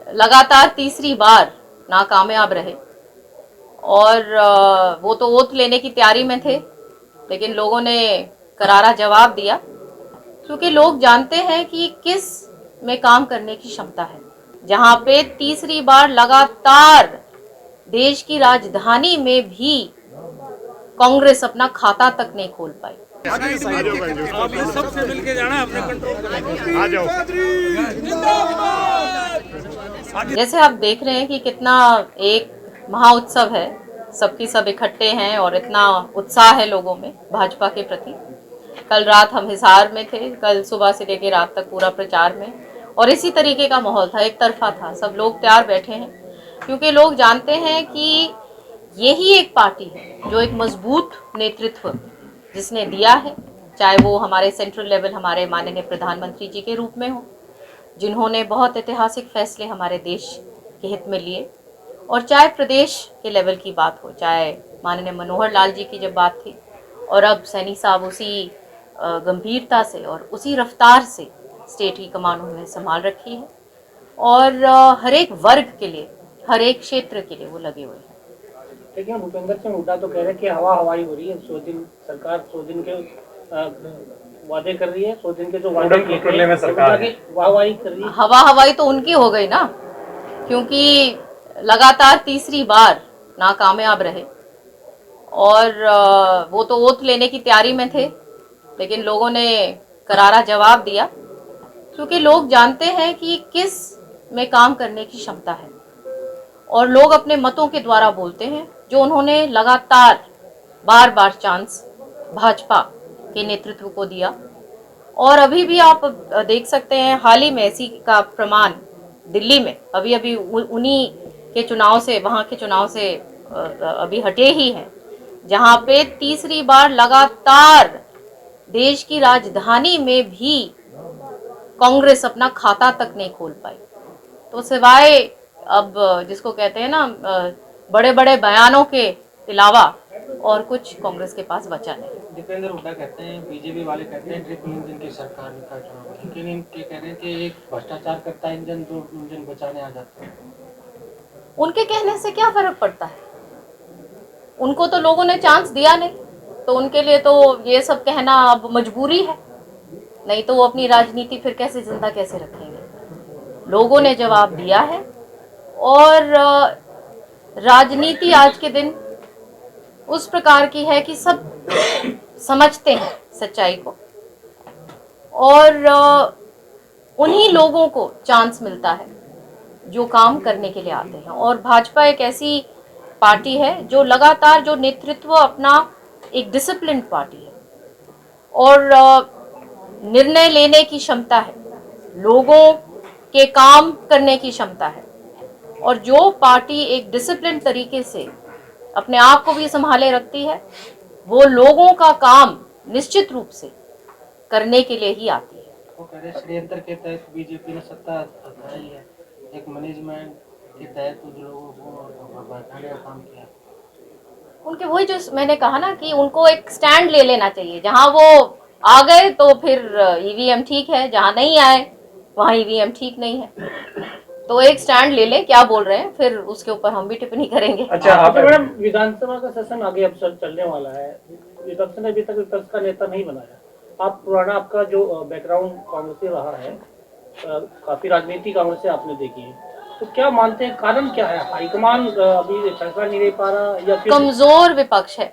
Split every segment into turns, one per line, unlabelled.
लगातार तीसरी बार नाकामयाब रहे और वो तो ओथ लेने की तैयारी में थे, लेकिन लोगों ने करारा जवाब दिया, क्योंकि लोग जानते हैं कि किस में काम करने की क्षमता है। जहां पे तीसरी बार लगातार देश की राजधानी में भी कांग्रेस अपना खाता तक नहीं खोल पाई।
सबसे मिलके जाना अपने कंट्रोल आ जाओ।
जैसे आप देख रहे हैं कि कितना एक महाउत्सव है, सबकी सब इकट्ठे हैं और इतना उत्साह है लोगों में भाजपा के प्रति। कल रात हम हिसार में थे, कल सुबह से लेकर रात तक पूरा प्रचार में, और इसी तरीके का माहौल था, एक तरफा था, सब लोग तैयार बैठे हैं, क्योंकि लोग जानते हैं कि यही एक पार्टी है जो एक मजबूत नेतृत्व जिसने दिया है, चाहे वो हमारे सेंट्रल लेवल हमारे माननीय प्रधानमंत्री जी के रूप में हो, जिन्होंने बहुत ऐतिहासिक फैसले हमारे देश के हित में लिए, और चाहे प्रदेश के लेवल की बात हो, चाहे माननीय मनोहर लाल जी की जब बात थी, और अब सैनी साहब उसी गंभीरता से और उसी रफ्तार से स्टेट की कमान उन्होंने संभाल रखी है, और हर एक वर्ग के लिए, हर एक क्षेत्र के लिए वो लगे हुए हैं।
लेकिन भूपेंद्र सिंह हुड्डा तो कह रहे हैं कि हवा हवाई हो रही है, 100 दिन सरकार 100 दिन के वादे कर रही है, 100 दिन के जो वादे किए में सरकार वाहवाही कर रही है।
हवा हवाई तो उनकी हो गई ना, क्योंकि लगातार तीसरी बार नाकामयाब रहे और वो तो ओथ लेने की तैयारी में थे, लेकिन लोगों ने करारा जवाब दिया, क्योंकि लोग जानते हैं कि किस में काम करने की क्षमता है, और लोग अपने मतों के द्वारा बोलते हैं, जो उन्होंने लगातार बार बार चांस भाजपा के नेतृत्व को दिया। और अभी भी आप देख सकते हैं, हाल ही में इसी का प्रमाण दिल्ली में अभी उन्हीं के चुनाव से, वहां के चुनाव से अभी हटे ही हैं, जहां पे तीसरी बार लगातार देश की राजधानी में भी कांग्रेस अपना खाता तक नहीं खोल पाई। तो सिवाय अब जिसको कहते हैं ना बड़े बड़े बयानों के अलावा और कुछ कांग्रेस के पास बचा नहीं।
दीपेंद्र हुड्डा कहते हैं, बीजेपी वाले कहते हैं ट्रिपल इंजन की सरकार का चुनाव, लेकिन इनके कह रहे हैं कि एक भ्रष्टाचार करता इंजन दो इंजन बचाने आ जाते हैं।
उनके कहने से क्या फर्क पड़ता है? उनको तो लोगों ने चांस दिया नहीं, तो उनके लिए तो ये सब कहना अब मजबूरी है, नहीं तो वो अपनी राजनीति फिर कैसे जिंदा कैसे रखेंगे। लोगों ने जवाब दिया है, और राजनीति आज के दिन उस प्रकार की है कि सब समझते हैं सच्चाई को, और उन्हीं लोगों को चांस मिलता है जो काम करने के लिए आते हैं। और भाजपा एक ऐसी पार्टी है जो लगातार, जो नेतृत्व अपना एक डिसिप्लिन पार्टी है, और निर्णय लेने की क्षमता है, लोगों के काम करने की क्षमता है, और जो पार्टी एक डिसिप्लिन तरीके से अपने आप को भी संभाले रखती है, वो लोगों का काम निश्चित रूप से करने के लिए ही आती है।
वो कह रहे षड्यंत्र के तहत बीजेपी ने सत्ता हटाई है, एक मैनेजमेंट के तहत उन लोगों को बैठाने का काम किया।
उनके वही जो मैंने कहा ना कि उनको एक स्टैंड ले लेना चाहिए, जहां वो आ गए तो फिर ईवीएम ठीक है, जहां नहीं आए वहां ईवीएम ठीक नहीं है, तो एक स्टैंड ले लें क्या बोल रहे हैं, फिर उसके ऊपर हम भी टिप्पणी करेंगे।
अच्छा, आप मैडम विधानसभा का सेशन आगे अब चलने वाला है, विपक्ष ने अभी तक विपक्ष का नेता नहीं बनाया, आप पुराना आपका जो बैकग्राउंड कांग्रेस से रहा है, काफी राजनीति कांग्रेस से आपने देखी है, तो क्या मानते हैं कारण क्या है? हाईकमान अभी फैसला नहीं ले पा रहा, या फिर
कमजोर विपक्ष है,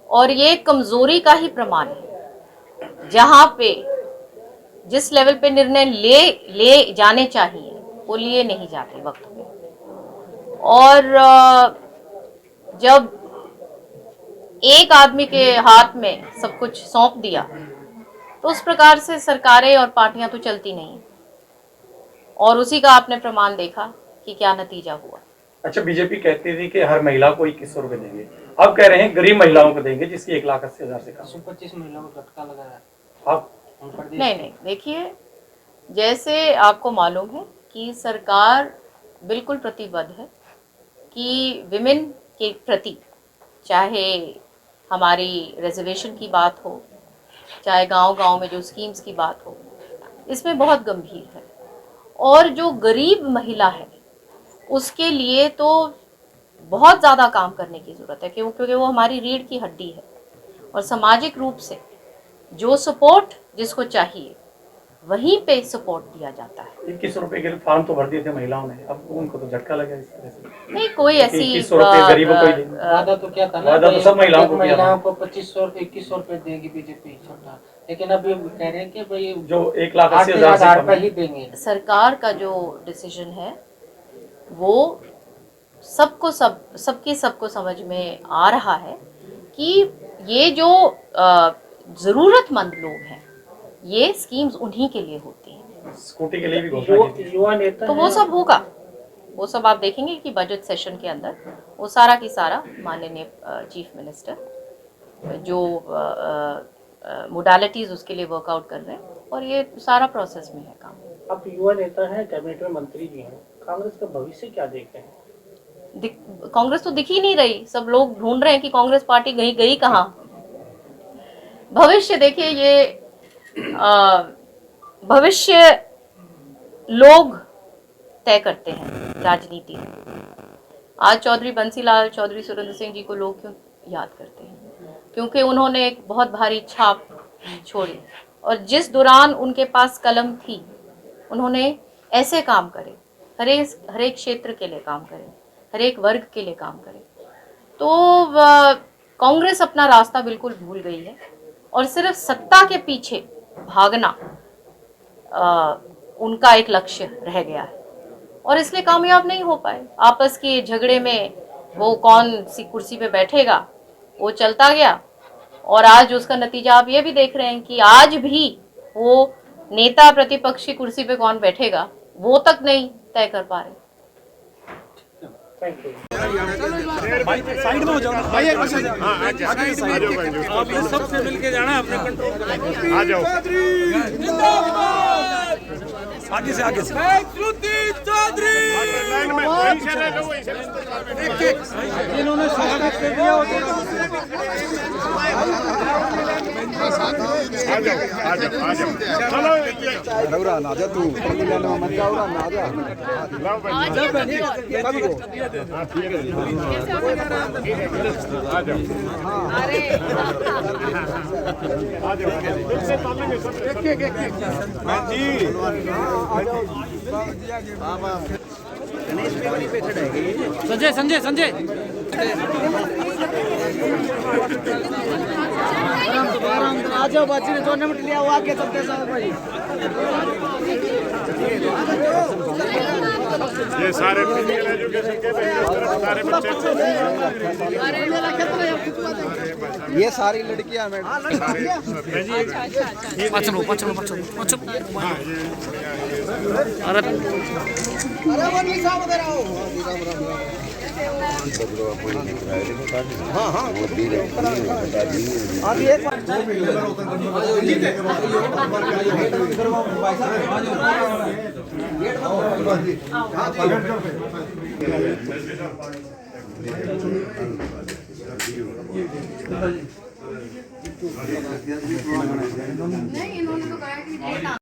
और ये कमजोरी का ही प्रमाण है। जहां पे जिस लेवल पे निर्णय ले जाने चाहिए वो लिए नहीं जाते वक्त पे, और जब एक आदमी के हाथ में सब कुछ सौंप दिया तो उस प्रकार से सरकारें और पार्टियां तो चलती नहीं, और उसी का आपने प्रमाण देखा कि क्या नतीजा हुआ।
अच्छा, बीजेपी कहती थी कि हर महिला को 2100 रुपए देंगे, अब कह रहे हैं गरीब महिलाओं को देंगे जिसकी 1,80,000 से कम।
25 महिलाओं को झटका लगा है।
आप
नहीं, देखिए, जैसे आपको मालूम है कि सरकार बिल्कुल प्रतिबद्ध है कि विमेन के प्रति, चाहे हमारी रिजर्वेशन की बात हो, चाहे गांव-गांव में जो स्कीम्स की बात हो, इसमें बहुत गंभीर है, और जो गरीब महिला है उसके लिए तो बहुत ज़्यादा काम करने की ज़रूरत है, क्योंकि वो हमारी रीढ़ की हड्डी है। और सामाजिक रूप से जो सपोर्ट जिसको चाहिए वहीं पे सपोर्ट दिया जाता है।
21 रुपए के लिए फॉर्म तो भर दिए थे महिलाओं ने, अब उनको तो झटका लगा इस तरह से।
नहीं, कोई ऐसी
21 रुपए गरीबों को ही देंगे।
वादा तो क्या था ना,
वादा तो सब महिलाओं को किया था।
महिलाओं को 2521 रुपए देगी बीजेपी छोटा, लेकिन अभी कह रहे हैं कि भाई
जो 1,80,000 से
रुपए
कम
ही देंगे।
सरकार का जो डिसीजन है वो सबको समझ में आ रहा है कि ये जो ज़रूरतमंद लोग हैं ये स्कीम्स उन्हीं के लिए होती हैं।
स्कूटी के लिए भी घोषणा की थी।
युवा नेता
तो वो सब होगा, वो सब आप देखेंगे कि बजट सेशन के अंदर वो सारा की सारा माननीय चीफ मिनिस्टर जो मोडालिटीज़ उसके लिए वर्कआउट कर रहे हैं और ये सारा प्रोसेस में है काम।
आप युवा नेता हैं, कैबिनेट में मंत्री भी हैं, कांग्रेस का भविष्य क्या देख रहे हैं?
कांग्रेस तो दिख ही नहीं रही, सब लोग ढूंढ रहे हैं कि कांग्रेस पार्टी गई कहाँ। भविष्य देखिए, ये भविष्य लोग तय करते हैं राजनीति में। आज चौधरी बंसीलाल चौधरी सुरेंद्र सिंह जी को लोग क्यों याद करते हैं? क्योंकि उन्होंने एक बहुत भारी छाप छोड़ी और जिस दौरान उनके पास कलम थी उन्होंने ऐसे काम करे, हर एक क्षेत्र के लिए काम करे, हर एक वर्ग के लिए काम करे। तो कांग्रेस अपना रास्ता बिल्कुल भूल गई है और सिर्फ सत्ता के पीछे भागना उनका एक लक्ष्य रह गया है और इसलिए कामयाब नहीं हो पाए। आपस के झगड़े में वो कौन सी कुर्सी पे बैठेगा वो चलता गया और आज उसका नतीजा आप ये भी देख रहे हैं कि आज भी वो नेता प्रतिपक्ष की कुर्सी पे कौन बैठेगा वो तक नहीं तय कर पा रहे।
Thank you.
साइड में हो जाओ भाई, आ जाओ भाई, सबसे मिलके जाना अपने कंट्रोल। आ जाओ, आगे से आगे से चौधरी लाइन में वहीं से रह लो, वहीं से
इन्होंने स्वागत कर दिया।
आ जाओ चलो
रउरा ना जा तू लेना मत जाओ ना जा
लाओ भाई,
आ जाओ
संजय संजय संजय
आ जाओ बाजी ने 2 मिनट लिया वो आके चलते साहब भाई।
ये सारे फिजिकल एजुकेशन के सारे बच्चे,
ये सारी लड़कियां मैडम अरे वो नहीं साहब उधर आओ। हाँ अभी एक
नहीं, इन्होंने तो कहा कि